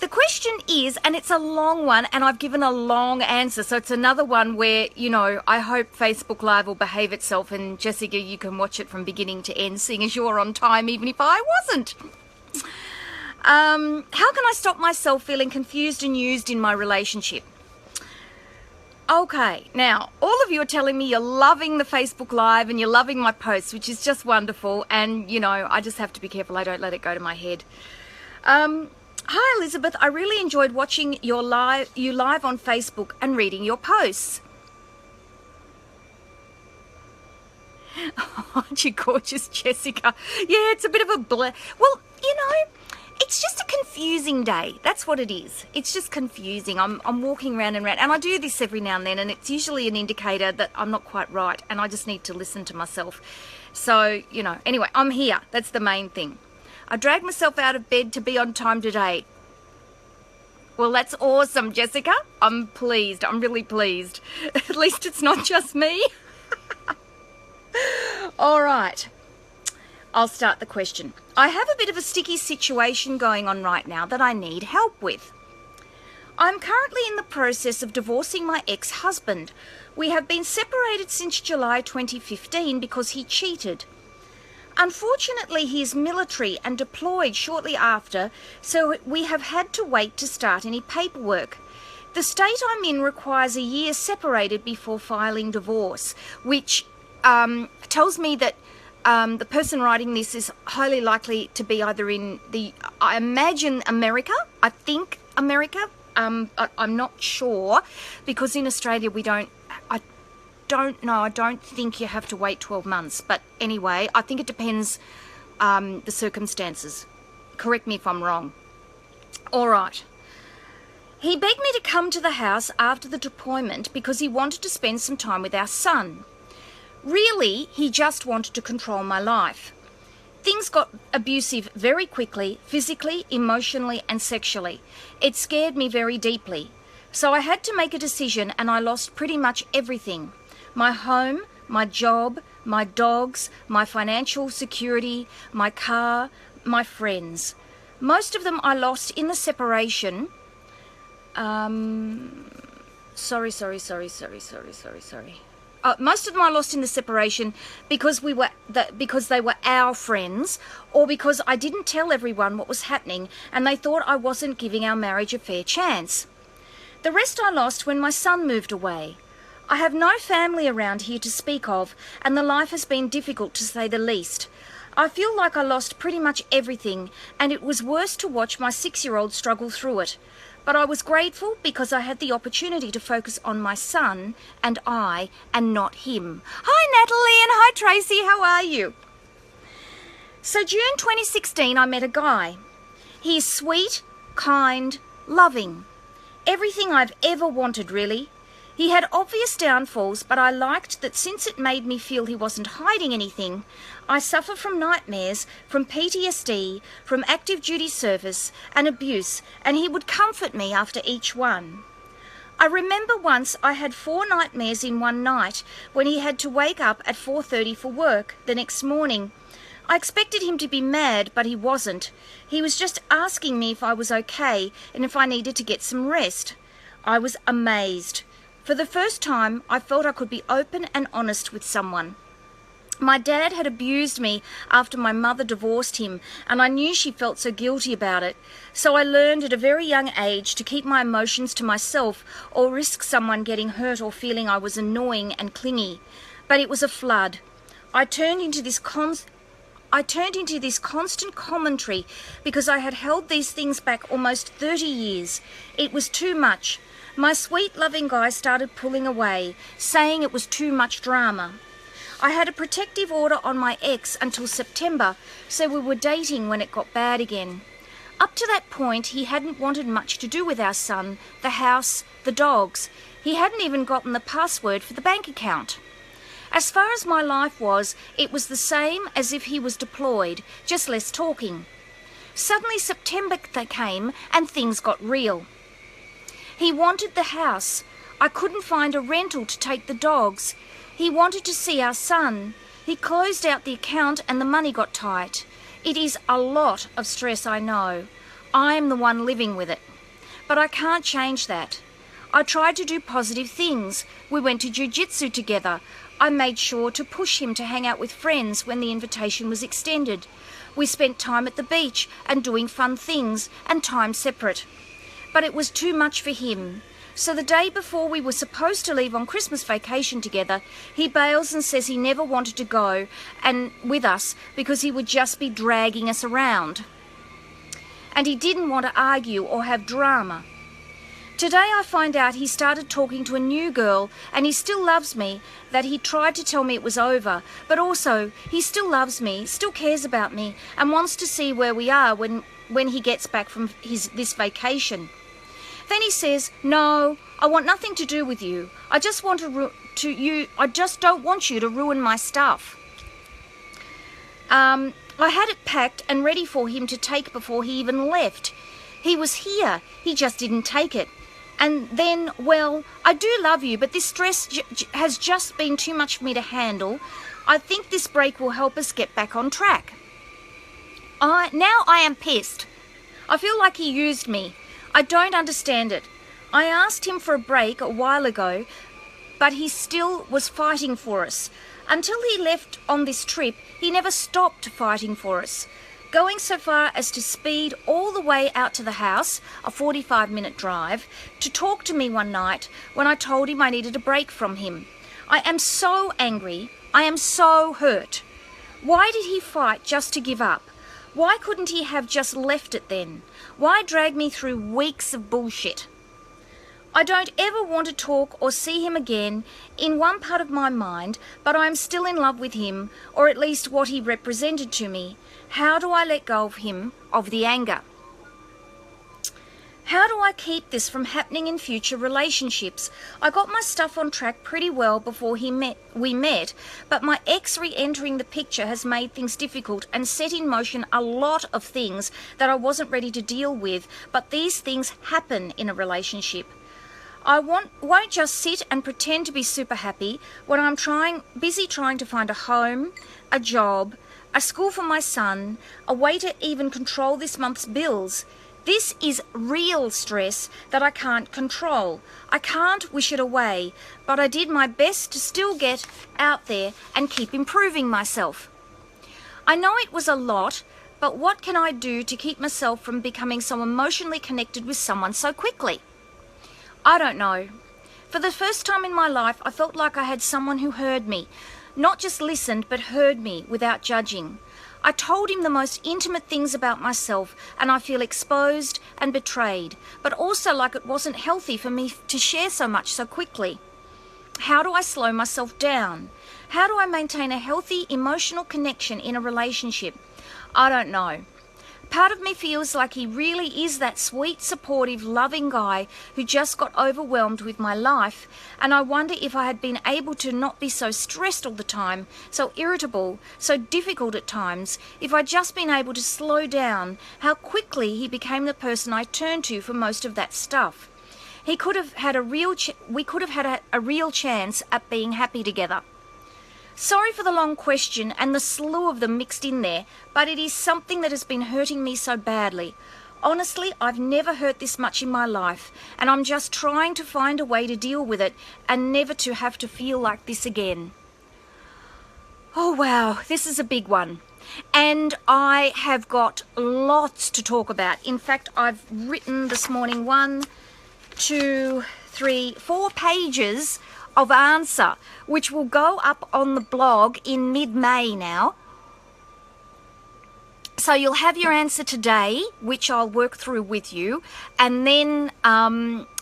The question is, and it's a long one, and I've given a long answer, so it's another one where, you know, I hope Facebook Live will behave itself, and Jessica, you can watch it from beginning to end, seeing as you're on time, even if I wasn't. How can I stop myself feeling confused and used in my relationship? Okay, now, all of you are telling me you're loving the Facebook Live and you're loving my posts, which is just wonderful, and, you know, I just have to be careful I don't let it go to my head. Hi Elizabeth, I really enjoyed watching you live on Facebook and reading your posts. Aren't you gorgeous, Jessica? Yeah, it's a bit of a well, you know, it's just a confusing day. That's what it is. It's just confusing. I'm walking round and round, and I do this every now and then, and it's usually an indicator that I'm not quite right, and I just need to listen to myself. So, you know, anyway, I'm here. That's the main thing. I dragged myself out of bed to be on time today. Well, that's awesome, Jessica. I'm pleased. I'm really pleased. At least it's not just me. All right. I'll start the question. I have a bit of a sticky situation going on right now that I need help with. I'm currently in the process of divorcing my ex-husband. We have been separated since July 2015 because he cheated. Unfortunately, he is military and deployed shortly after, so we have had to wait to start any paperwork. The state I'm in requires a year separated before filing divorce, which tells me that the person writing this is highly likely to be either in I imagine America, I think America, I'm not sure, because in Australia I don't think you have to wait 12 months. But anyway, I think it depends the circumstances. Correct me if I'm wrong. All right. He begged me to come to the house after the deployment because he wanted to spend some time with our son. Really, he just wanted to control my life. Things got abusive very quickly, physically, emotionally, and sexually. It scared me very deeply. So I had to make a decision, and I lost pretty much everything. My home, my job, my dogs, my financial security, my car, my friends. Most of them I lost in the separation. Sorry. Most of them I lost in the separation because because they were our friends, or because I didn't tell everyone what was happening and they thought I wasn't giving our marriage a fair chance. The rest I lost when my son moved away. I have no family around here to speak of, and the life has been difficult to say the least. I feel like I lost pretty much everything, and it was worse to watch my 6-year-old struggle through it. But I was grateful because I had the opportunity to focus on my son and not him. Hi Natalie and hi Tracy, how are you? So June 2016 I met a guy. He is sweet, kind, loving. Everything I've ever wanted, really. He had obvious downfalls, but I liked that since it made me feel he wasn't hiding anything. I suffer from nightmares, from PTSD, from active duty service and abuse, and he would comfort me after each one. I remember once I had 4 nightmares in one night when he had to wake up at 4:30 for work the next morning. I expected him to be mad, but he wasn't. He was just asking me if I was okay and if I needed to get some rest. I was amazed. For the first time, I felt I could be open and honest with someone. My dad had abused me after my mother divorced him, and I knew she felt so guilty about it. So I learned at a very young age to keep my emotions to myself or risk someone getting hurt or feeling I was annoying and clingy. But it was a flood. I turned into this constant commentary because I had held these things back almost 30 years. It was too much. My sweet, loving guy started pulling away, saying it was too much drama. I had a protective order on my ex until September, so we were dating when it got bad again. Up to that point, he hadn't wanted much to do with our son, the house, the dogs. He hadn't even gotten the password for the bank account. As far as my life was, it was the same as if he was deployed, just less talking. Suddenly September came and things got real. He wanted the house. I couldn't find a rental to take the dogs. He wanted to see our son. He closed out the account and the money got tight. It is a lot of stress, I know. I am the one living with it. but I can't change that. I tried to do positive things. We went to jiu-jitsu together. I made sure to push him to hang out with friends when the invitation was extended. We spent time at the beach and doing fun things and time separate. But it was too much for him. So the day before we were supposed to leave on Christmas vacation together, he bails and says he never wanted to go and with us because he would just be dragging us around. And he didn't want to argue or have drama. Today I find out he started talking to a new girl and he still loves me, that he tried to tell me it was over, but also he still loves me, still cares about me and wants to see where we are when he gets back from this vacation. Then he says, "No, I want nothing to do with you. I just don't want you to ruin my stuff." I had it packed and ready for him to take before he even left. He was here, he just didn't take it. And then, well, I do love you, but this stress has just been too much for me to handle. I think this break will help us get back on track. Now I am pissed. I feel like he used me. I don't understand it. I asked him for a break a while ago, but he still was fighting for us. Until he left on this trip, he never stopped fighting for us, going so far as to speed all the way out to the house, a 45-minute drive, to talk to me one night when I told him I needed a break from him. I am so angry. I am so hurt. Why did he fight just to give up? Why couldn't he have just left it then? Why drag me through weeks of bullshit? I don't ever want to talk or see him again in one part of my mind, but I'm still in love with him, or at least what he represented to me. How do I let go of him, of the anger? How do I keep this from happening in future relationships? I got my stuff on track pretty well before we met, but my ex re-entering the picture has made things difficult and set in motion a lot of things that I wasn't ready to deal with, but these things happen in a relationship. I won't just sit and pretend to be super happy when I'm busy trying to find a home, a job, a school for my son, a way to even control this month's bills. This is real stress that I can't control. I can't wish it away, but I did my best to still get out there and keep improving myself. I know it was a lot, but what can I do to keep myself from becoming so emotionally connected with someone so quickly? I don't know. For the first time in my life, I felt like I had someone who heard me, not just listened, but heard me without judging. I told him the most intimate things about myself, and I feel exposed and betrayed, but also like it wasn't healthy for me to share so much so quickly. How do I slow myself down? How do I maintain a healthy emotional connection in a relationship? I don't know. Part of me feels like he really is that sweet, supportive, loving guy who just got overwhelmed with my life, and I wonder if I had been able to not be so stressed all the time, so irritable, so difficult at times, if I'd just been able to slow down, how quickly he became the person I turned to for most of that stuff. We could have had a real chance at being happy together. Sorry for the long question and the slew of them mixed in there, but it is something that has been hurting me so badly. Honestly, I've never hurt this much in my life, and I'm just trying to find a way to deal with it and never to have to feel like this again. Oh wow, this is a big one. And I have got lots to talk about. In fact, I've written this morning 1, 2, 3, 4 pages of answer, which will go up on the blog in mid-May now. So you'll have your answer today, which I'll work through with you, and then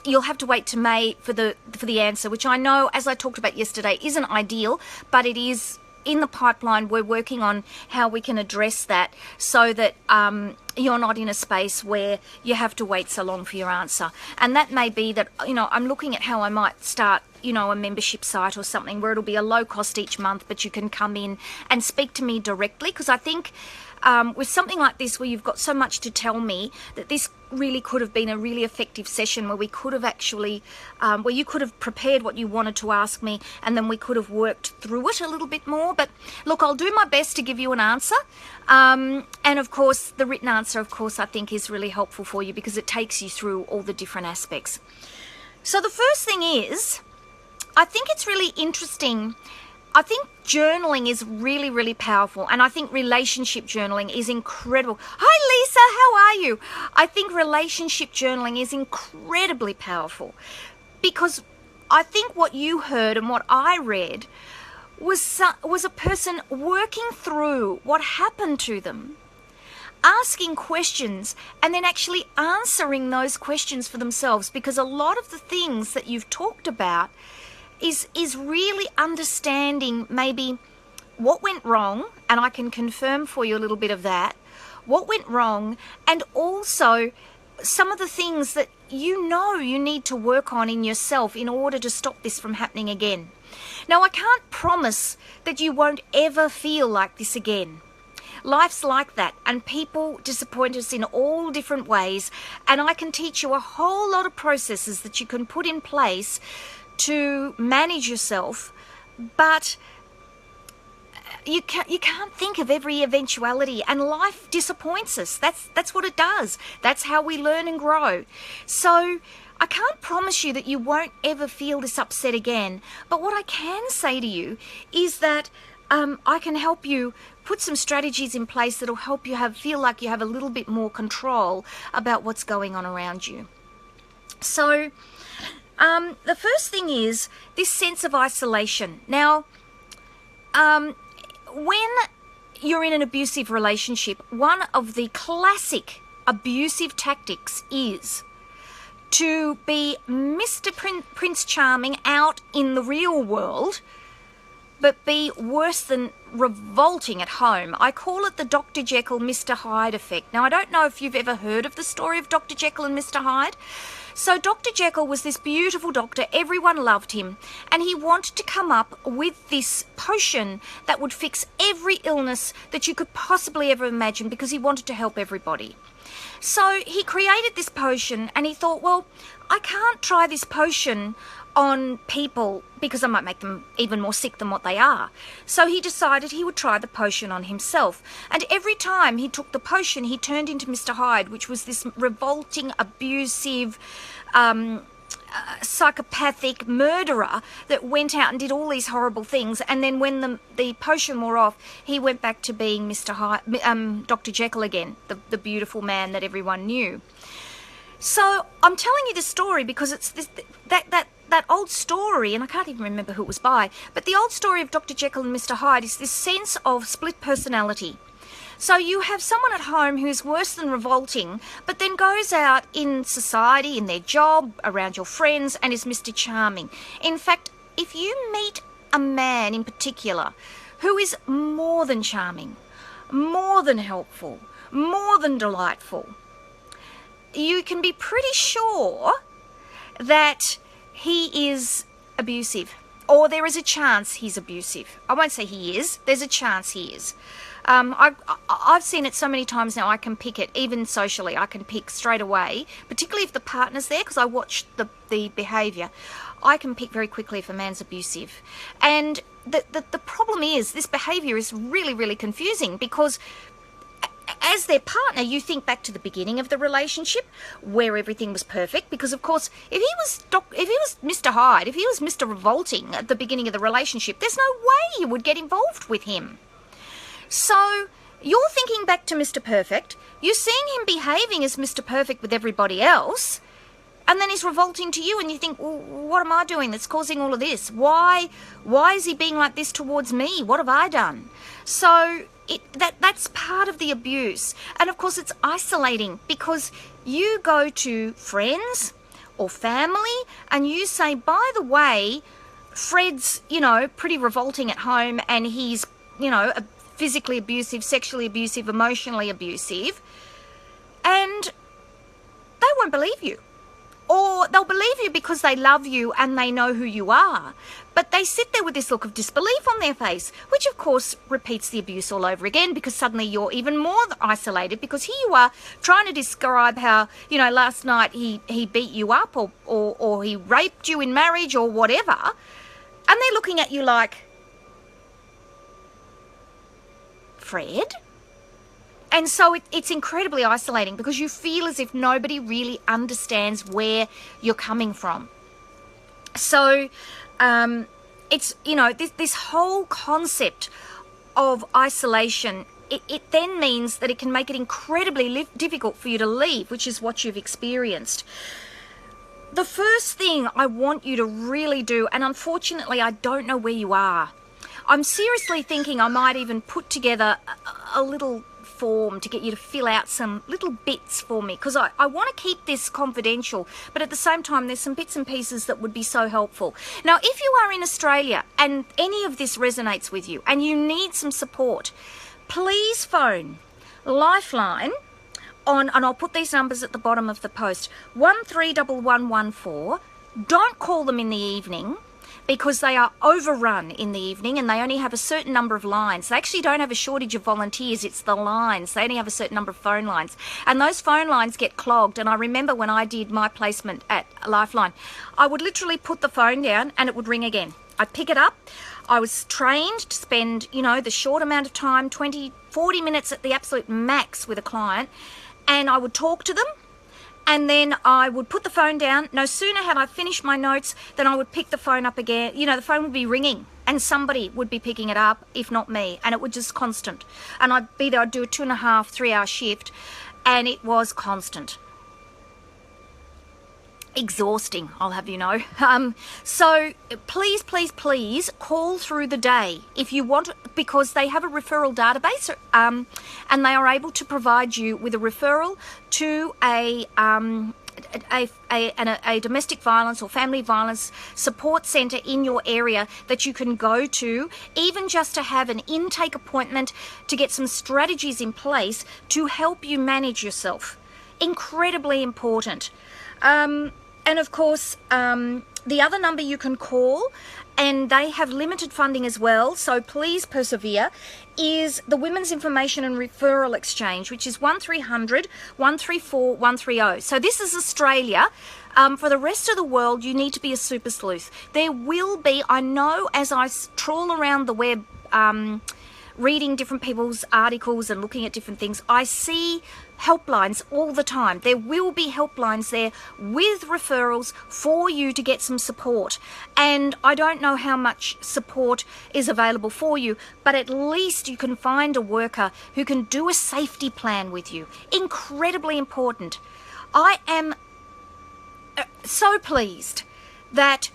you'll have to wait to May for the answer, which I know, as I talked about yesterday, isn't ideal, but it is in the pipeline. We're working on how we can address that so that you're not in a space where you have to wait so long for your answer. And that may be that, I'm looking at how I might start, a membership site or something where it'll be a low cost each month, but you can come in and speak to me directly, because I think with something like this where you've got so much to tell me, that this really could have been a really effective session where we could have actually, where you could have prepared what you wanted to ask me, and then we could have worked through it a little bit more. But look, I'll do my best to give you an answer. And of course, the written answer, of course, I think is really helpful for you because it takes you through all the different aspects. So the first thing is, I think it's really interesting. I think journaling is really, really powerful, and I think relationship journaling is incredible. Hi, Lisa, how are you? I think relationship journaling is incredibly powerful because I think what you heard and what I read was a person working through what happened to them, asking questions, and then actually answering those questions for themselves, because a lot of the things that you've talked about is really understanding maybe what went wrong, and I can confirm for you a little bit of that, what went wrong, and also some of the things that you know you need to work on in yourself in order to stop this from happening again. Now, I can't promise that you won't ever feel like this again. Life's like that, and people disappoint us in all different ways, and I can teach you a whole lot of processes that you can put in place to manage yourself, but you can't think of every eventuality, and life disappoints us. That's what it does. That's how we learn and grow. So I can't promise you that you won't ever feel this upset again, but what I can say to you is that I can help you put some strategies in place that'll help you feel like you have a little bit more control about what's going on around you. So the first thing is this sense of isolation. Now, when you're in an abusive relationship, one of the classic abusive tactics is to be Mr. Prince Charming out in the real world, but be worse than revolting at home. I call it the Dr. Jekyll, Mr. Hyde effect. Now, I don't know if you've ever heard of the story of Dr. Jekyll and Mr. Hyde. So Dr. Jekyll was this beautiful doctor, everyone loved him, and he wanted to come up with this potion that would fix every illness that you could possibly ever imagine, because he wanted to help everybody. So he created this potion, and he thought, well, I can't try this potion on people because I might make them even more sick than what they are. So he decided he would try the potion on himself. And every time he took the potion, he turned into Mr. Hyde, which was this revolting, abusive, psychopathic murderer that went out and did all these horrible things. And then when the potion wore off, he went back to being Mr. Hyde, Dr. Jekyll again, the beautiful man that everyone knew. So I'm telling you this story because it's that old story, and I can't even remember who it was by, but the old story of Dr. Jekyll and Mr. Hyde is this sense of split personality. So you have someone at home who's worse than revolting, but then goes out in society, in their job, around your friends, and is Mr. Charming. In fact, if you meet a man in particular who is more than charming, more than helpful, more than delightful, you can be pretty sure that he is abusive, or there is a chance he's abusive. I won't say he is, there's a chance he is. I've seen it so many times now, I can pick it, even socially, I can pick straight away, particularly if the partner's there, because I watch the behaviour. I can pick very quickly if a man's abusive. And the problem is, this behaviour is really, really confusing, because as their partner, you think back to the beginning of the relationship where everything was perfect, because of course, if he was Mr. Hyde, if he was Mr. Revolting at the beginning of the relationship, there's no way you would get involved with him. So you're thinking back to Mr. Perfect, you're seeing him behaving as Mr. Perfect with everybody else, and then he's revolting to you, and you think, well, what am I doing that's causing all of this? Why is he being like this towards me? What have I done? So that's part of the abuse. And of course it's isolating, because you go to friends or family and you say, by the way, Fred's, pretty revolting at home, and he's, physically abusive, sexually abusive, emotionally abusive, and they won't believe you. Or or they'll believe you because they love you and they know who you are. But they sit there with this look of disbelief on their face, which of course repeats the abuse all over again, because suddenly you're even more isolated, because here you are trying to describe how, you know, last night he beat you up or he raped you in marriage or whatever. And they're looking at you like, Fred? And so it's incredibly isolating, because you feel as if nobody really understands where you're coming from. So it's, you know, this whole concept of isolation, it then means that it can make it incredibly difficult for you to leave, which is what you've experienced. The first thing I want you to really do, and unfortunately I don't know where you are, I'm seriously thinking I might even put together a little form to get you to fill out some little bits for me, because I want to keep this confidential, but at the same time there's some bits and pieces that would be so helpful. Now, if you are in Australia and any of this resonates with you and you need some support, please phone Lifeline on, and I'll put these numbers at the bottom of the post, 131114. Don't call them in the evening, because they are overrun in the evening and they only have a certain number of lines. They actually don't have a shortage of volunteers, it's the lines. They only have a certain number of phone lines. And those phone lines get clogged. And I remember when I did my placement at Lifeline, I would literally put the phone down and it would ring again. I'd pick it up. I was trained to spend, you know, the short amount of time, 20, 40 minutes at the absolute max with a client, and I would talk to them. And then I would put the phone down. No sooner had I finished my notes than I would pick the phone up again. You know, the phone would be ringing and somebody would be picking it up, if not me. And it would just constant. And I'd be there, I'd do a 2.5, 3 hour shift, and it was constant. Exhausting, I'll have you know. So please, please, please call through the day if you want, because they have a referral database, and they are able to provide you with a referral to a domestic violence or family violence support centre in your area that you can go to, even just to have an intake appointment to get some strategies in place to help you manage yourself. Incredibly important. And of course, the other number you can call, and they have limited funding as well, so please persevere, is the Women's Information and Referral Exchange, which is 1300 134 130. So this is Australia. For the rest of the world, you need to be a super sleuth. There will be, I know, as I trawl around the web, reading different people's articles and looking at different things, I see helplines all the time. There will be helplines there with referrals for you to get some support. And I don't know how much support is available for you, but at least you can find a worker who can do a safety plan with you. Incredibly important. I am so pleased that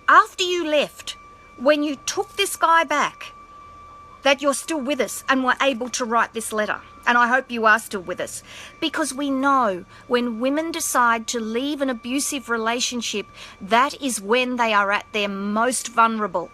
after you left, when you took this guy back, that you're still with us and were able to write this letter. And I hope you are still with us, because we know when women decide to leave an abusive relationship, that is when they are at their most vulnerable.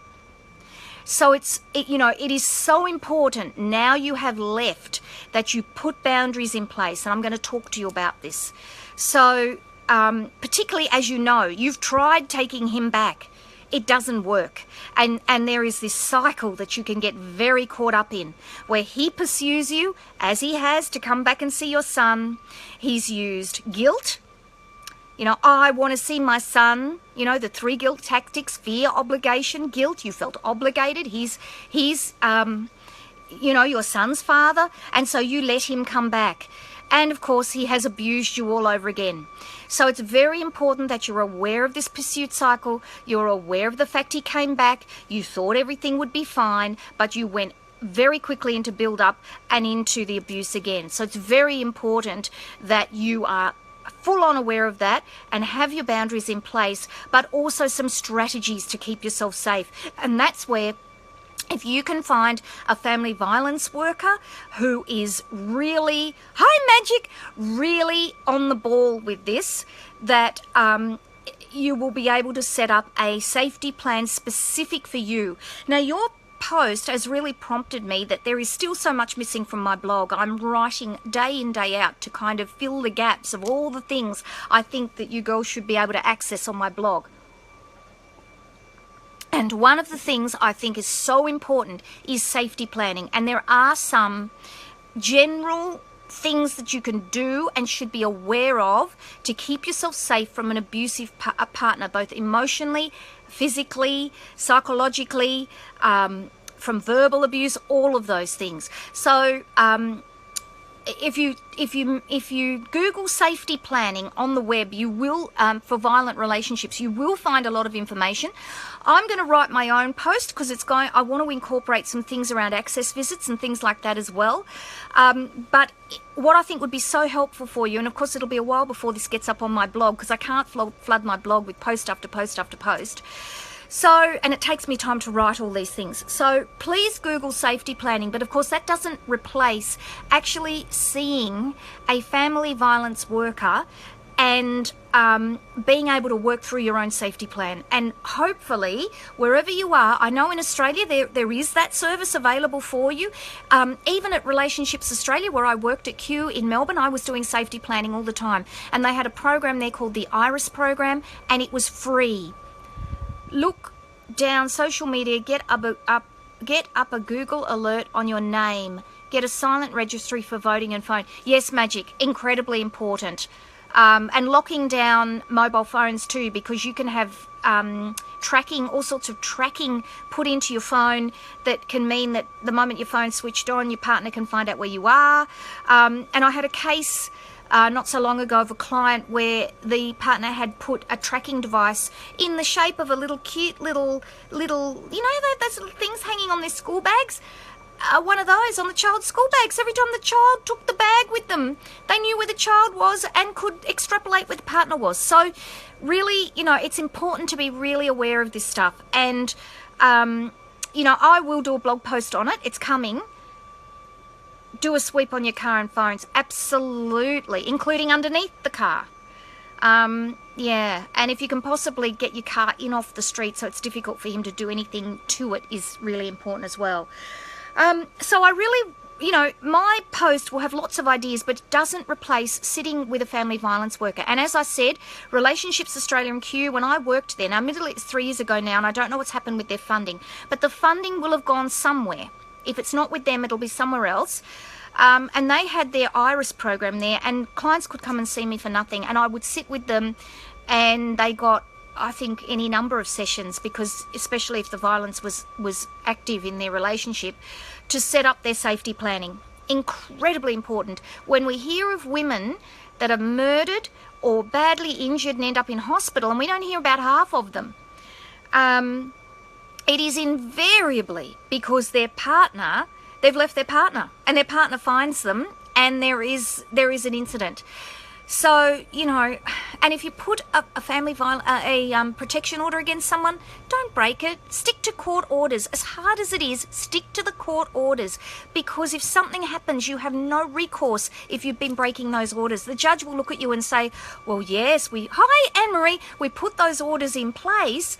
So it is so important now you have left that you put boundaries in place. And I'm going to talk to you about this. So particularly as you know, you've tried taking him back. It doesn't work. And there is this cycle that you can get very caught up in, where he pursues you, as he has, to come back and see your son. He's used guilt. You know, I want to see my son. You know, the 3 guilt tactics: fear, obligation, guilt. You felt obligated. He's your son's father. And so you let him come back. And of course, he has abused you all over again. So it's very important that you're aware of this pursuit cycle. You're aware of the fact he came back. You thought everything would be fine, but you went very quickly into build up and into the abuse again. So it's very important that you are full on aware of that and have your boundaries in place, but also some strategies to keep yourself safe. And that's where, if you can find a family violence worker who is really, really on the ball with this, that you will be able to set up a safety plan specific for you. Now, your post has really prompted me that there is still so much missing from my blog. I'm writing day in, day out to kind of fill the gaps of all the things I think that you girls should be able to access on my blog. And one of the things I think is so important is safety planning. And there are some general things that you can do and should be aware of to keep yourself safe from an abusive partner, both emotionally, physically, psychologically, from verbal abuse, all of those things. So if you Google safety planning on the web, you will, for violent relationships, you will find a lot of information. I'm going to write my own post because I want to incorporate some things around access visits and things like that as well. But what I think would be so helpful for you, and of course it'll be a while before this gets up on my blog because I can't flood my blog with post after post after post. So, and it takes me time to write all these things. So please Google safety planning, but of course that doesn't replace actually seeing a family violence worker and being able to work through your own safety plan. And hopefully, wherever you are, I know in Australia there is that service available for you. Even at Relationships Australia, where I worked at Q in Melbourne, I was doing safety planning all the time. And they had a program there called the IRIS program, and it was free. Look down social media, get up a Google alert on your name. Get a silent registry for voting and phone. Yes, Magic, incredibly important. And locking down mobile phones too, because you can have tracking, all sorts of tracking put into your phone that can mean that the moment your phone's switched on, your partner can find out where you are. And I had a case not so long ago of a client where the partner had put a tracking device in the shape of a little cute little, you know, those little things hanging on their school bags. One of those on the child's school bags. Every time the child took the bag with them, they knew where the child was and could extrapolate where the partner was. So really, you know, it's important to be really aware of this stuff. And, you know, I will do a blog post on it. It's coming. Do a sweep on your car and phones. Absolutely. Including underneath the car. Yeah. And if you can possibly get your car in off the street so it's difficult for him to do anything to it is really important as well. So I really, you know, my post will have lots of ideas, but it doesn't replace sitting with a family violence worker. And as I said, Relationships Australia and Q, when I worked there, now admittedly it's 3 years ago now, and I don't know what's happened with their funding, but the funding will have gone somewhere. If it's not with them, it'll be somewhere else. And they had their IRIS program there, and clients could come and see me for nothing, and I would sit with them, and they got, I think, any number of sessions, because especially if the violence was active in their relationship, to set up their safety planning. Incredibly important. When we hear of women that are murdered or badly injured and end up in hospital, and we don't hear about half of them, it is invariably because their partner, they've left their partner, and their partner finds them, and there is an incident. So, you know, and if you put a family protection order against someone, don't break it. Stick to court orders. As hard as it is, stick to the court orders, because if something happens, you have no recourse if you've been breaking those orders. The judge will look at you and say, well, yes, hi, Anne-Marie, we put those orders in place,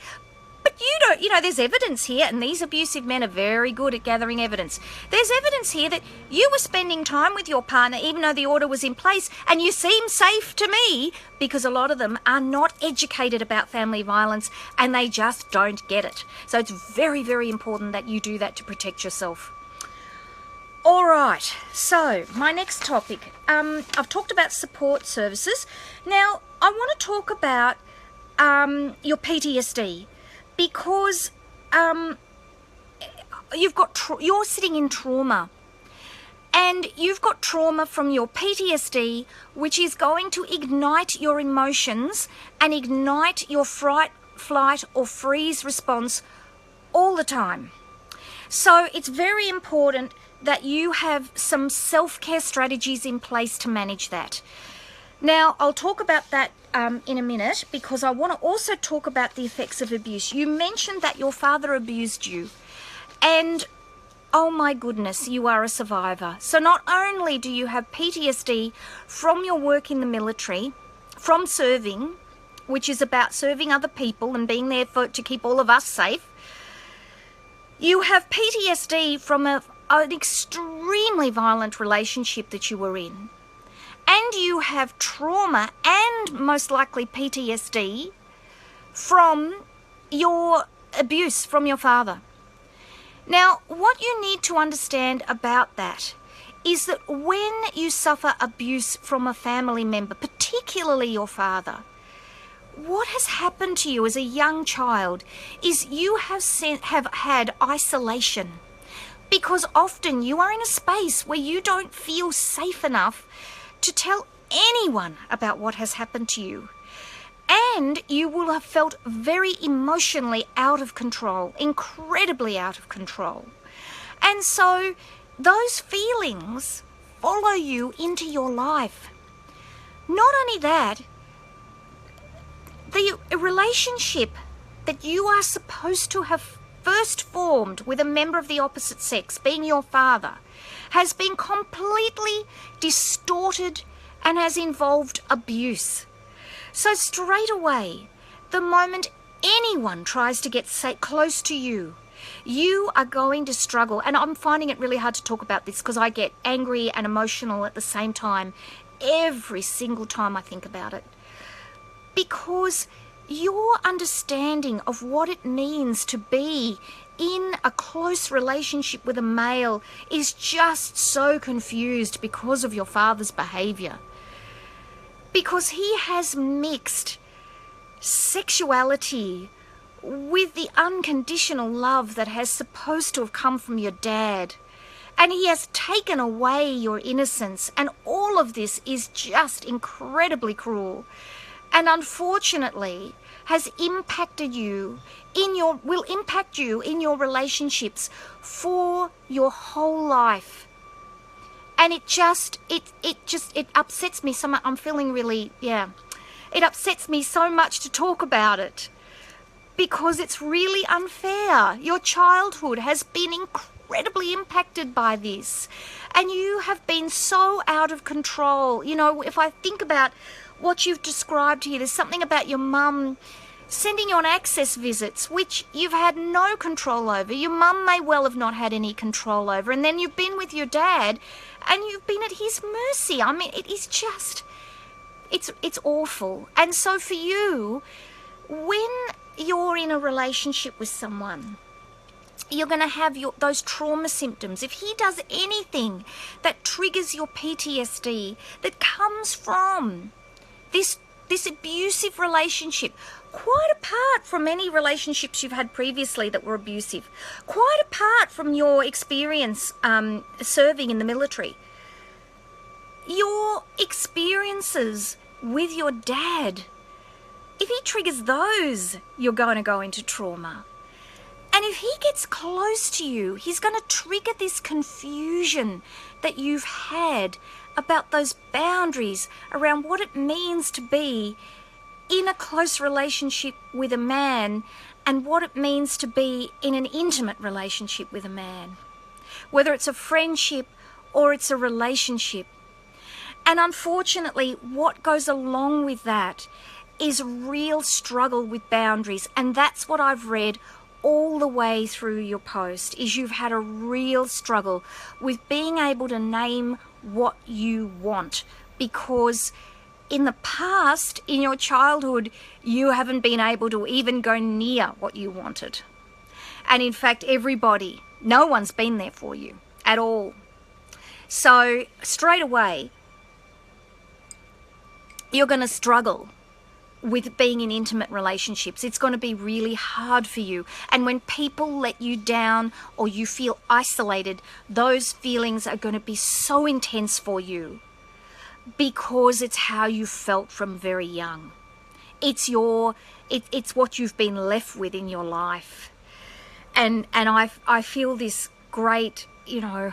but you don't, you know, there's evidence here, and these abusive men are very good at gathering evidence. There's evidence here that you were spending time with your partner even though the order was in place, and you seem safe to me, because a lot of them are not educated about family violence and they just don't get it. So it's very, very important that you do that to protect yourself. All right, so my next topic, I've talked about support services. Now, I want to talk about your PTSD. Because you're sitting in trauma, and you've got trauma from your PTSD, which is going to ignite your emotions and ignite your fright, flight, or freeze response all the time. So it's very important that you have some self-care strategies in place to manage that. Now, I'll talk about that in a minute, because I want to also talk about the effects of abuse. You mentioned that your father abused you, and oh my goodness, you are a survivor. So not only do you have PTSD from your work in the military, from serving, which is about serving other people and being there to keep all of us safe, You have PTSD from an extremely violent relationship that you were in. And you have trauma and most likely PTSD from your abuse from your father. Now, what you need to understand about that is that when you suffer abuse from a family member, particularly your father, what has happened to you as a young child is you have had isolation, because often you are in a space where you don't feel safe enough to tell anyone about what has happened to you. And you will have felt very emotionally out of control, incredibly out of control. And so those feelings follow you into your life. Not only that, the relationship that you are supposed to have first formed with a member of the opposite sex, being your father, has been completely distorted and has involved abuse. So straight away, the moment anyone tries to get close to you, you are going to struggle. And I'm finding it really hard to talk about this because I get angry and emotional at the same time every single time I think about it. Because your understanding of what it means to be in a close relationship with a male is just so confused because of your father's behaviour. Because he has mixed sexuality with the unconditional love that has supposed to have come from your dad. And he has taken away your innocence. And all of this is just incredibly cruel. And unfortunately has impacted you will impact you in your relationships for your whole life. And it upsets me so much. I'm feeling really, it upsets me so much to talk about it because it's really unfair. Your childhood has been incredibly impacted by this, and you have been so out of control. You know, if I think about what you've described here, there's something about your mum sending you on access visits, which you've had no control over. Your mum may well have not had any control over. And then you've been with your dad and you've been at his mercy. I mean, it is just, it's awful. And so for you, when you're in a relationship with someone, you're going to have those trauma symptoms. If he does anything that triggers your PTSD that comes from this abusive relationship, quite apart from any relationships you've had previously that were abusive, quite apart from your experience serving in the military, your experiences with your dad, if he triggers those, you're going to go into trauma. And if he gets close to you, he's going to trigger this confusion that you've had about those boundaries around what it means to be in a close relationship with a man and what it means to be in an intimate relationship with a man, whether it's a friendship or it's a relationship. And unfortunately, what goes along with that is real struggle with boundaries. And that's what I've read all the way through your post, is you've had a real struggle with being able to name what you want, because in the past, in your childhood, you haven't been able to even go near what you wanted. And in fact, no one's been there for you at all. So straight away, you're going to struggle with being in intimate relationships. It's going to be really hard for you. And when people let you down or you feel isolated, those feelings are going to be so intense for you because it's how you felt from very young. It's what you've been left with in your life. And I feel this great, you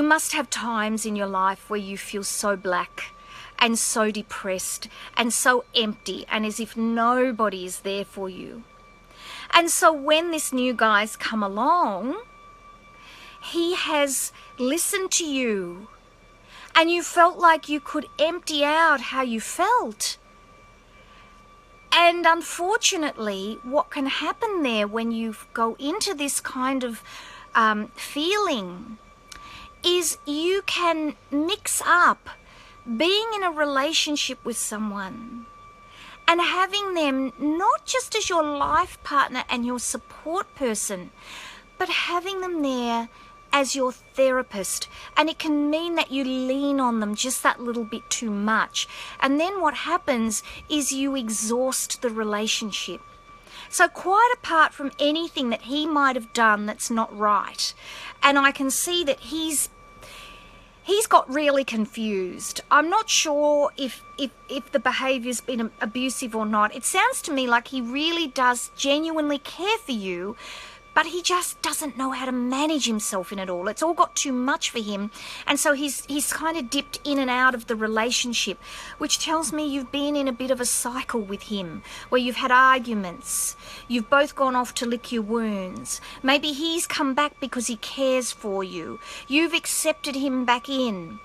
must have times in your life where you feel so black and so depressed and so empty and as if nobody is there for you. And so when this new guy's come along, he has listened to you and you felt like you could empty out how you felt. And unfortunately, what can happen there when you go into this kind of feeling is you can mix up being in a relationship with someone and having them not just as your life partner and your support person, but having them there as your therapist. And it can mean that you lean on them just that little bit too much. And then what happens is you exhaust the relationship. So quite apart from anything that he might have done that's not right, and I can see that he's got really confused. I'm not sure if the behaviour's been abusive or not. It sounds to me like he really does genuinely care for you, but he just doesn't know how to manage himself in it all. It's all got too much for him. And so he's kind of dipped in and out of the relationship, which tells me you've been in a bit of a cycle with him where you've had arguments. You've both gone off to lick your wounds. Maybe he's come back because he cares for you. You've accepted him back in.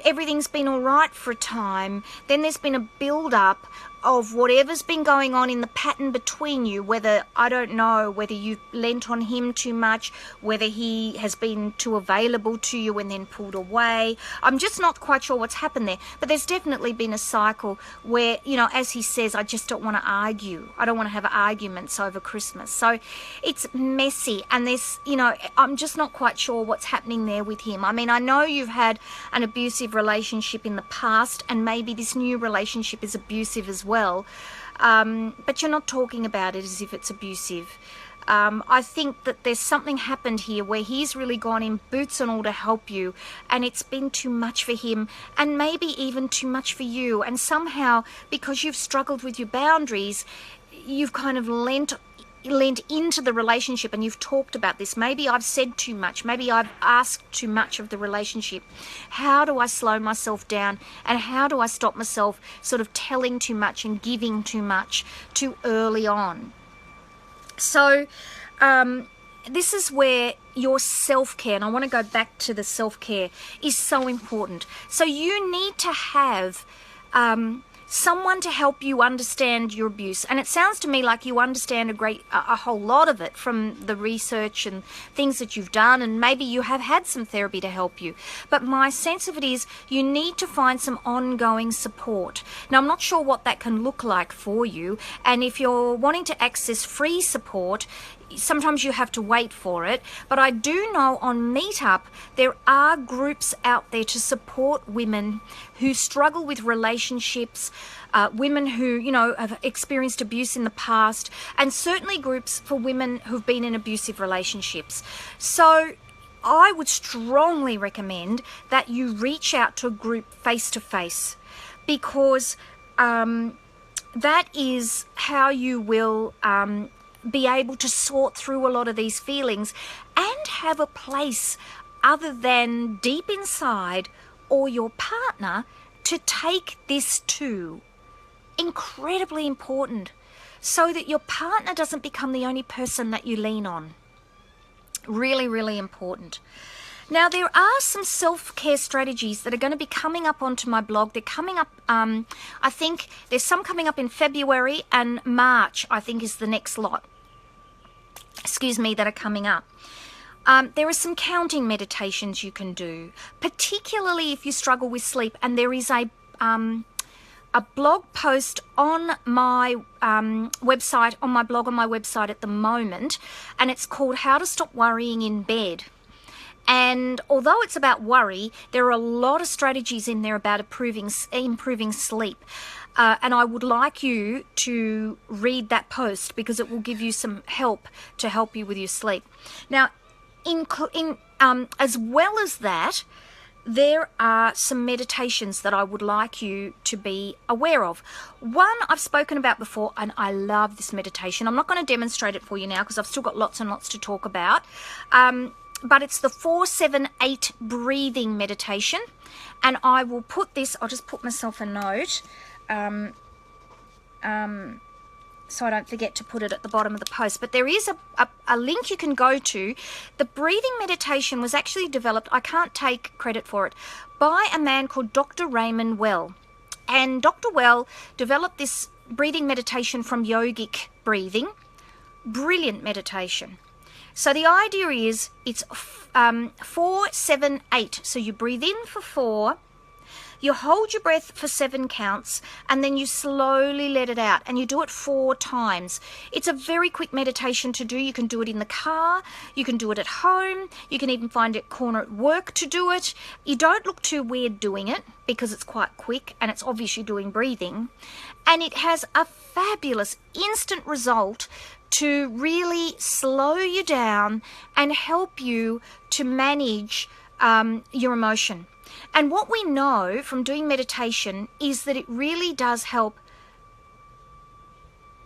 Everything's been all right for a time. Then there's been a build-up of whatever's been going on in the pattern between you, whether, I don't know, whether you've lent on him too much, whether he has been too available to you and then pulled away. I'm just not quite sure what's happened there. But there's definitely been a cycle where, as he says, I just don't want to argue. I don't want to have arguments over Christmas. So it's messy. And there's, I'm just not quite sure what's happening there with him. I mean, I know you've had an abusive relationship in the past, and maybe this new relationship is abusive as well. But you're not talking about it as if it's abusive. I think that there's something happened here where he's really gone in boots and all to help you, and it's been too much for him, and maybe even too much for you. And somehow, because you've struggled with your boundaries, you've kind of lent into the relationship, and you've talked about this. Maybe I've said too much. Maybe I've asked too much of the relationship. How do I slow myself down, and how do I stop myself sort of telling too much and giving too much too early on? So this is where your self-care, and I want to go back to the self-care, is so important. So you need to have someone to help you understand your abuse. And it sounds to me like you understand a whole lot of it from the research and things that you've done, and maybe you have had some therapy to help you. But my sense of it is you need to find some ongoing support. Now, I'm not sure what that can look like for you, and if you're wanting to access free support, sometimes you have to wait for it. But I do know on Meetup there are groups out there to support women who struggle with relationships, women who, have experienced abuse in the past, and certainly groups for women who've been in abusive relationships. So I would strongly recommend that you reach out to a group face-to-face, because that is how you will be able to sort through a lot of these feelings and have a place other than deep inside or your partner to take this to. Incredibly important, so that your partner doesn't become the only person that you lean on. Really, really important. Now, there are some self-care strategies that are going to be coming up onto my blog. They're coming up, I think there's some coming up in February, and March, I think, is the next lot. That are coming up. There are some counting meditations you can do, particularly if you struggle with sleep. And there is a blog post on my website, on my website at the moment, and it's called How to Stop Worrying in Bed. And although it's about worry, there are a lot of strategies in there about improving sleep. And I would like you to read that post, because it will give you some help to help you with your sleep. Now, as well as that, there are some meditations that I would like you to be aware of. One I've spoken about before, and I love this meditation. I'm not going to demonstrate it for you now because I've still got lots and lots to talk about. But it's the 4-7-8 breathing meditation. And I will put this, I'll just put myself a note, so I don't forget to put it at the bottom of the post. But there is a link you can go to. The breathing meditation was actually developed, I can't take credit for it, by a man called Dr. Raymond Well. And Dr. Well developed this breathing meditation from yogic breathing. Brilliant meditation. So the idea is it's 4, 7, 8. So you breathe in for 4, you hold your breath for 7 counts, and then you slowly let it out, and you do it 4 times. It's a very quick meditation to do. You can do it in the car, you can do it at home, you can even find a corner at work to do it. You don't look too weird doing it because it's quite quick and it's obvious you're doing breathing, and it has a fabulous instant result to really slow you down and help you to manage your emotion. And what we know from doing meditation is that it really does help.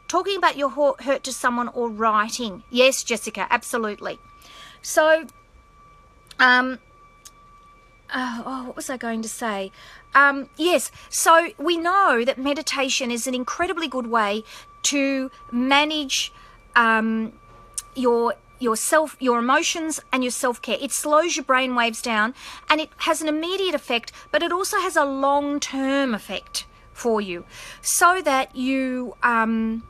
Talking about your hurt to someone or writing. Yes, Jessica, absolutely. So, what was I going to say? Yes, so we know that meditation is an incredibly good way to manage your emotions and your self-care. It slows your brain waves down, and it has an immediate effect, but it also has a long-term effect for you, so that you actually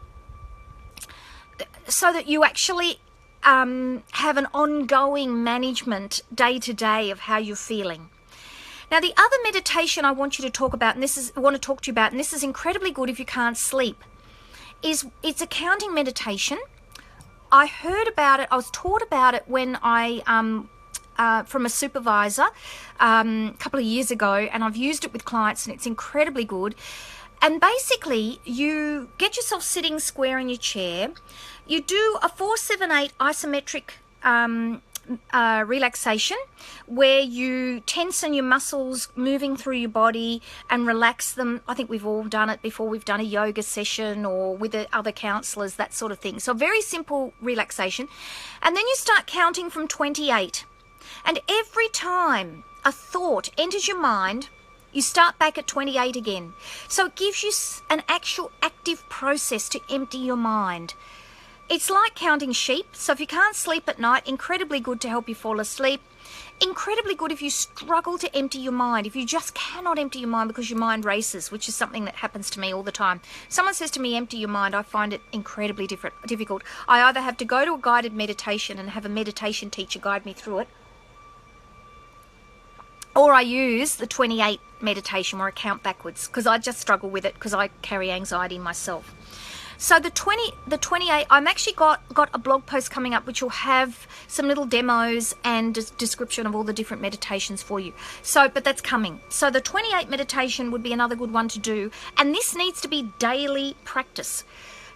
have an ongoing management day to day of how you're feeling. Now, the other meditation I want you to talk about, and this is incredibly good if you can't sleep, it's a counting meditation. I heard about it, I was taught about it when from a supervisor a couple of years ago, and I've used it with clients, and it's incredibly good. And basically, you get yourself sitting square in your chair, you do a 4, 7, 8 isometric relaxation, where you tension your muscles moving through your body and relax them. I think we've all done it before. We've done a yoga session or with other counselors, that sort of thing. So very simple relaxation. And then you start counting from 28. And every time a thought enters your mind, you start back at 28 again. So it gives you an actual active process to empty your mind. It's like counting sheep. So if you can't sleep at night, incredibly good to help you fall asleep. Incredibly good if you struggle to empty your mind, if you just cannot empty your mind because your mind races, which is something that happens to me all the time. Someone says to me, empty your mind, I find it incredibly difficult. I either have to go to a guided meditation and have a meditation teacher guide me through it, or I use the 28 meditation where I count backwards, because I just struggle with it because I carry anxiety myself. So the 28, I'm actually got a blog post coming up which will have some little demos and description of all the different meditations for you. But that's coming. So the 28 meditation would be another good one to do, and this needs to be daily practice.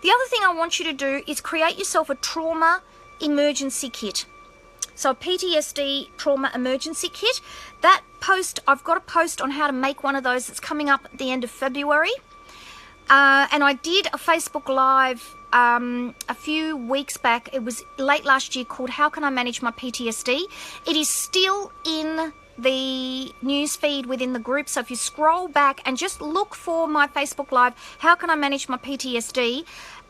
The other thing I want you to do is create yourself a trauma emergency kit. So a PTSD trauma emergency kit. That post, I've got a post on how to make one of those that's coming up at the end of February. And I did a Facebook Live a few weeks back. It was late last year, called How Can I Manage My PTSD? It is still in the news feed within the group. So if you scroll back and just look for my Facebook Live, How Can I Manage My PTSD?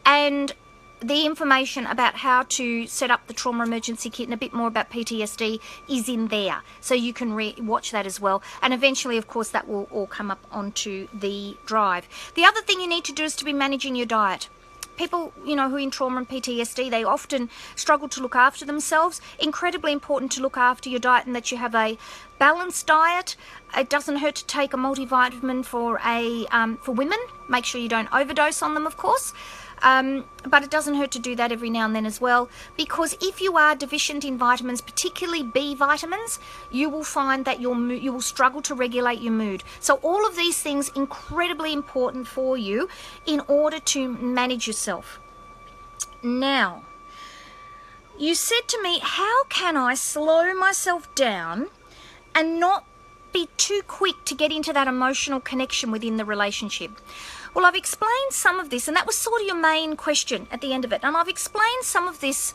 And the information about how to set up the trauma emergency kit and a bit more about PTSD is in there. So you can watch that as well. And eventually, of course, that will all come up onto the drive. The other thing you need to do is to be managing your diet. People, who are in trauma and PTSD, they often struggle to look after themselves. Incredibly important to look after your diet and that you have a balanced diet. It doesn't hurt to take a multivitamin for women. Make sure you don't overdose on them, of course. But it doesn't hurt to do that every now and then as well, because if you are deficient in vitamins, particularly B vitamins, you will find that you will struggle to regulate your mood. So all of these things incredibly important for you in order to manage yourself. Now, you said to me, how can I slow myself down and not be too quick to get into that emotional connection within the relationship? Well, I've explained some of this, and that was sort of your main question at the end of it. And I've explained some of this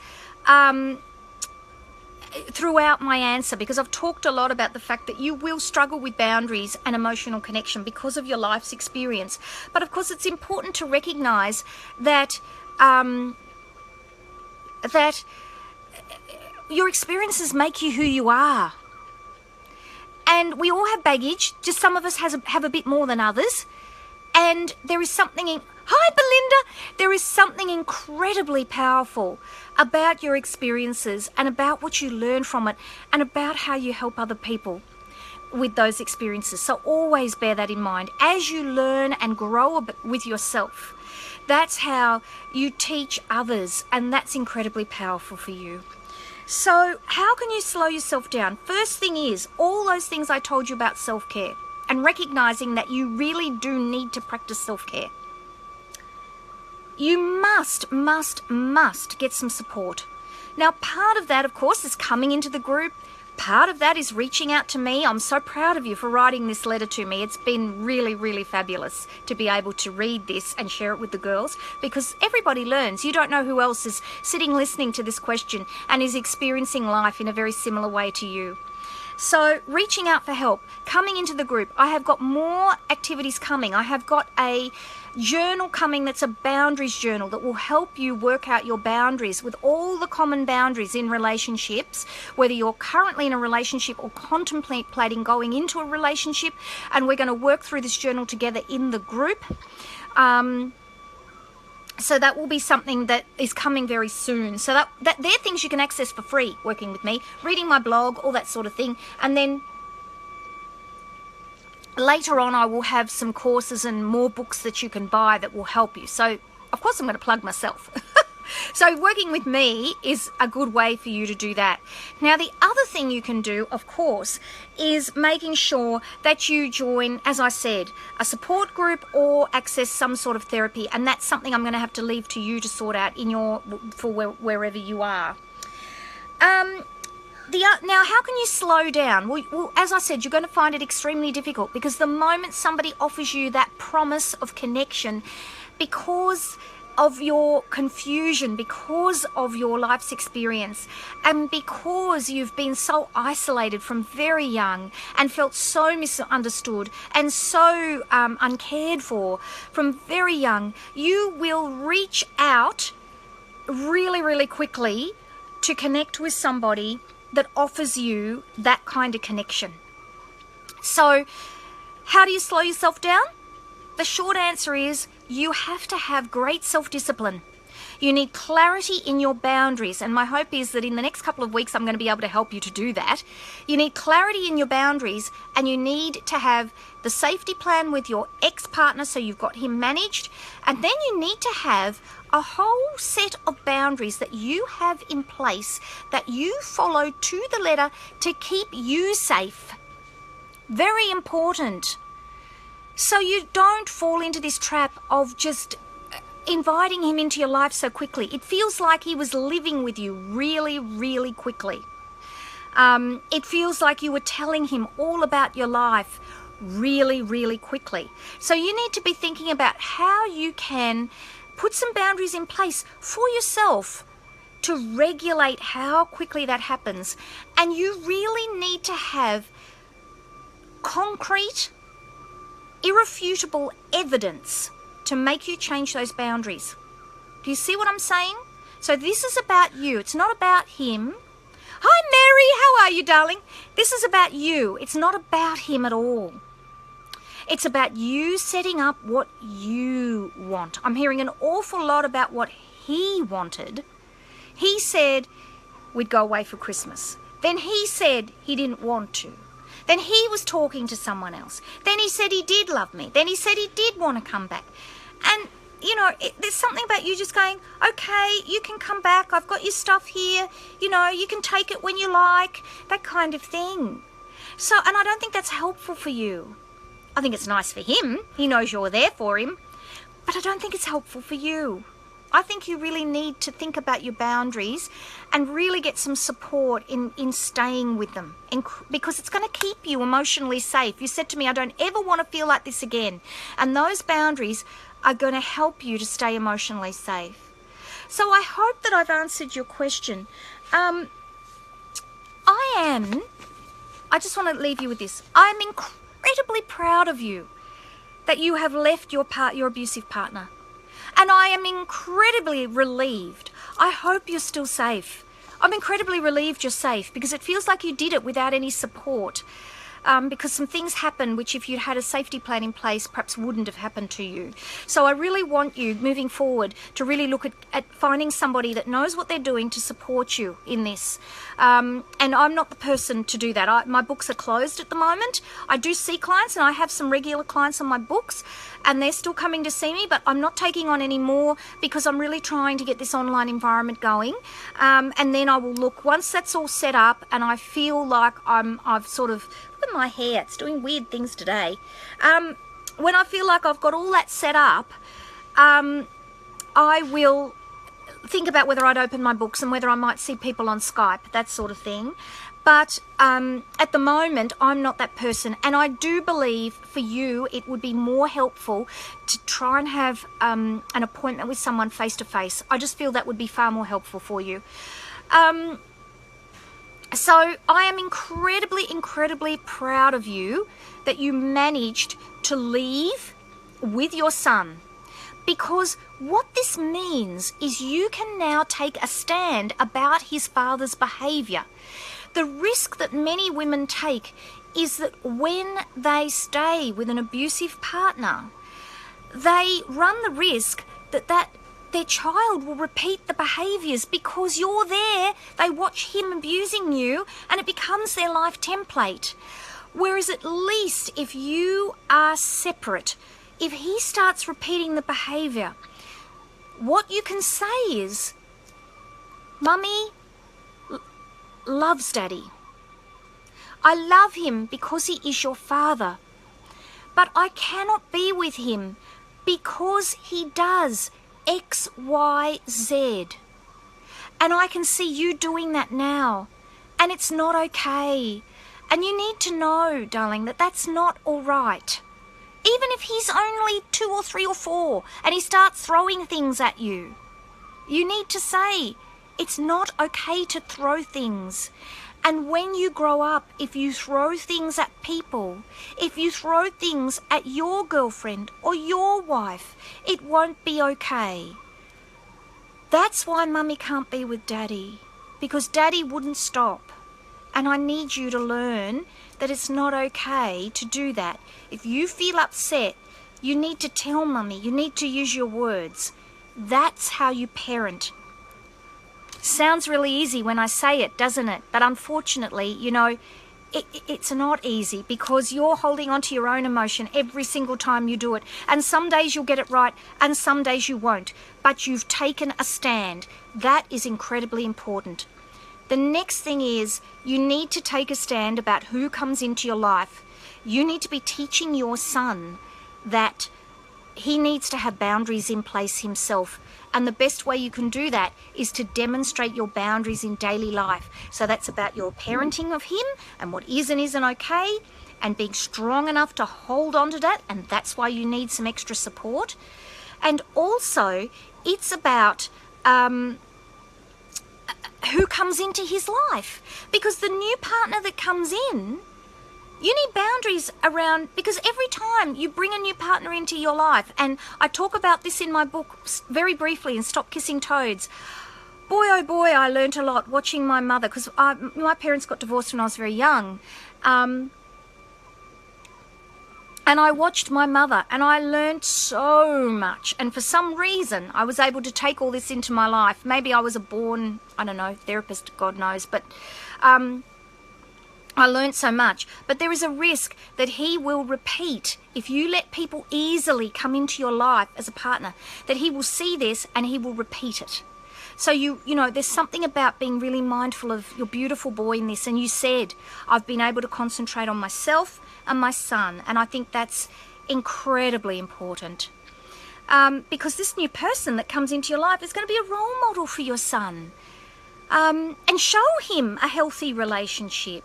throughout my answer, because I've talked a lot about the fact that you will struggle with boundaries and emotional connection because of your life's experience. But of course, it's important to recognise that that your experiences make you who you are. And we all have baggage. Just some of us have a bit more than others. And there is something hi Belinda, there is something incredibly powerful about your experiences and about what you learn from it and about how you help other people with those experiences. So always bear that in mind as you learn and grow with yourself. That's how you teach others, and that's incredibly powerful for you. So how can you slow yourself down? First thing is all those things I told you about self-care and recognizing that you really do need to practice self-care. You must get some support. Now, part of that, of course, is coming into the group. Part of that is reaching out to me. I'm so proud of you for writing this letter to me. It's been really, really fabulous to be able to read this and share it with the girls, because everybody learns. You don't know who else is sitting listening to this question and is experiencing life in a very similar way to you. So reaching out for help, coming into the group. I have got more activities coming. I have got a journal coming that's a boundaries journal that will help you work out your boundaries with all the common boundaries in relationships, whether you're currently in a relationship or contemplating going into a relationship. And we're going to work through this journal together in the group. So that will be something that is coming very soon. So that they're things you can access for free working with me, reading my blog, all that sort of thing. And then later on I will have some courses and more books that you can buy that will help you. So of course I'm going to plug myself. So working with me is a good way for you to do that. Now, the other thing you can do, of course, is making sure that you join, as I said, a support group or access some sort of therapy. And that's something I'm going to have to leave to you to sort out in wherever you are. Now, how can you slow down? Well, as I said, you're going to find it extremely difficult, because the moment somebody offers you that promise of connection, because of your confusion, because of your life's experience, and because you've been so isolated from very young and felt so misunderstood and so uncared for from very young, you will reach out really, really quickly to connect with somebody that offers you that kind of connection. So how do you slow yourself down? The short answer is you have to have great self-discipline. You need clarity in your boundaries, and my hope is that in the next couple of weeks I'm going to be able to help you to do that. You need clarity in your boundaries, and you need to have the safety plan with your ex-partner so you've got him managed, and then you need to have a whole set of boundaries that you have in place that you follow to the letter to keep you safe. Very important. So you don't fall into this trap of just inviting him into your life so quickly. It feels like he was living with you really, really quickly. It feels like you were telling him all about your life really, really quickly. So you need to be thinking about how you can put some boundaries in place for yourself to regulate how quickly that happens. And you really need to have concrete, irrefutable evidence to make you change those boundaries. Do you see what I'm saying? So this is about you. It's not about him. Hi, Mary. How are you, darling? This is about you. It's not about him at all. It's about you setting up what you want. I'm hearing an awful lot about what he wanted. He said we'd go away for Christmas. Then he said he didn't want to. Then he was talking to someone else. Then he said he did love me. Then he said he did want to come back. And, you know, there's something about you just going, okay, you can come back. I've got your stuff here. You know, you can take it when you like. That kind of thing. So, and I don't think that's helpful for you. I think it's nice for him. He knows you're there for him. But I don't think it's helpful for you. I think you really need to think about your boundaries and really get some support in staying with them, because it's going to keep you emotionally safe. You said to me, I don't ever want to feel like this again. And those boundaries are going to help you to stay emotionally safe. So I hope that I've answered your question. I just want to leave you with this. I'm incredibly proud of you that you have left your abusive partner. And I am incredibly relieved. I hope you're still safe. I'm incredibly relieved you're safe, because it feels like you did it without any support. because some things happen which if you'd had a safety plan in place perhaps wouldn't have happened to you. So I really want you moving forward to really look at finding somebody that knows what they're doing to support you in this. And I'm not the person to do that. My books are closed at the moment. I do see clients, and I have some regular clients on my books, and they're still coming to see me, but I'm not taking on any more because I'm really trying to get this online environment going. And then I will look, once that's all set up and I feel like I've sort of, look at my hair, it's doing weird things today. When I feel like I've got all that set up, I will think about whether I'd open my books and whether I might see people on Skype, that sort of thing. But at the moment, I'm not that person. And I do believe for you, it would be more helpful to try and have an appointment with someone face-to-face. I just feel that would be far more helpful for you. So I am incredibly proud of you that you managed to leave with your son. Because what this means is you can now take a stand about his father's behaviour. The risk that many women take is that when they stay with an abusive partner, they run the risk that their child will repeat the behaviours because you're there, they watch him abusing you, and it becomes their life template. Whereas at least if you are separate, if he starts repeating the behaviour, what you can say is, Mummy loves Daddy. I love him because he is your father. But I cannot be with him because he does X, Y, Z. And I can see you doing that now. And it's not okay. And you need to know, darling, that that's not all right. Even if he's only 2 or 3 or 4 and he starts throwing things at you, you need to say, it's not okay to throw things. And when you grow up, if you throw things at people, if you throw things at your girlfriend or your wife, it won't be okay. That's why Mummy can't be with Daddy, because Daddy wouldn't stop. And I need you to learn that it's not okay to do that. If you feel upset, you need to tell Mummy, you need to use your words. That's how you parent. Sounds really easy when I say it, doesn't it? But unfortunately, you know, it's not easy because you're holding on to your own emotion every single time you do it. And some days you'll get it right and some days you won't. But you've taken a stand. That is incredibly important. The next thing is you need to take a stand about who comes into your life. You need to be teaching your son that he needs to have boundaries in place himself. And the best way you can do that is to demonstrate your boundaries in daily life. So that's about your parenting of him and what is and isn't okay, and being strong enough to hold on to that. And that's why you need some extra support. And also, it's about who comes into his life. Because the new partner that comes in, you need boundaries around, because every time you bring a new partner into your life, and I talk about this in my book very briefly in Stop Kissing Toads. Boy, oh boy, I learnt a lot watching my mother, because my parents got divorced when I was very young. And I watched my mother, and I learnt so much. And for some reason, I was able to take all this into my life. Maybe I was a born, I don't know, therapist, God knows, but I learned so much. But there is a risk that he will repeat. If you let people easily come into your life as a partner, that he will see this and he will repeat it. So you know, there's something about being really mindful of your beautiful boy in this. And you said, I've been able to concentrate on myself and my son. And I think that's incredibly important. Because this new person that comes into your life is going to be a role model for your son. And show him a healthy relationship.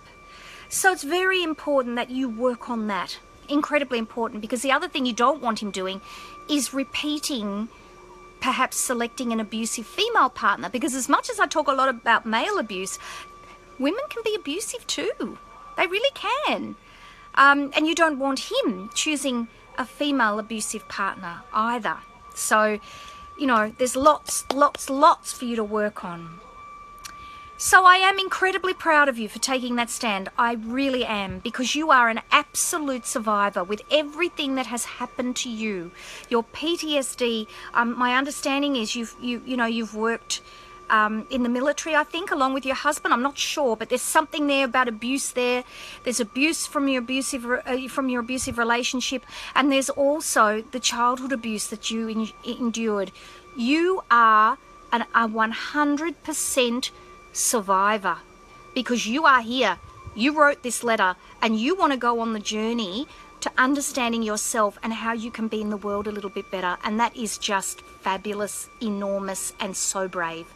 So it's very important that you work on that. Incredibly important, because the other thing you don't want him doing is repeating, perhaps selecting an abusive female partner. Because as much as I talk a lot about male abuse, women can be abusive too. They really can. And you don't want him choosing a female abusive partner either. So, you know, there's lots for you to work on. So I am incredibly proud of you for taking that stand. I really am, because you are an absolute survivor with everything that has happened to you. Your PTSD, my understanding is you've worked in the military, I think, along with your husband. I'm not sure, but there's something there about abuse there. There's abuse from your abusive relationship, and there's also the childhood abuse that you endured. You are a 100% survivor, because you are here. You wrote this letter and you want to go on the journey to understanding yourself and how you can be in the world a little bit better. And that is just fabulous, enormous, and so brave.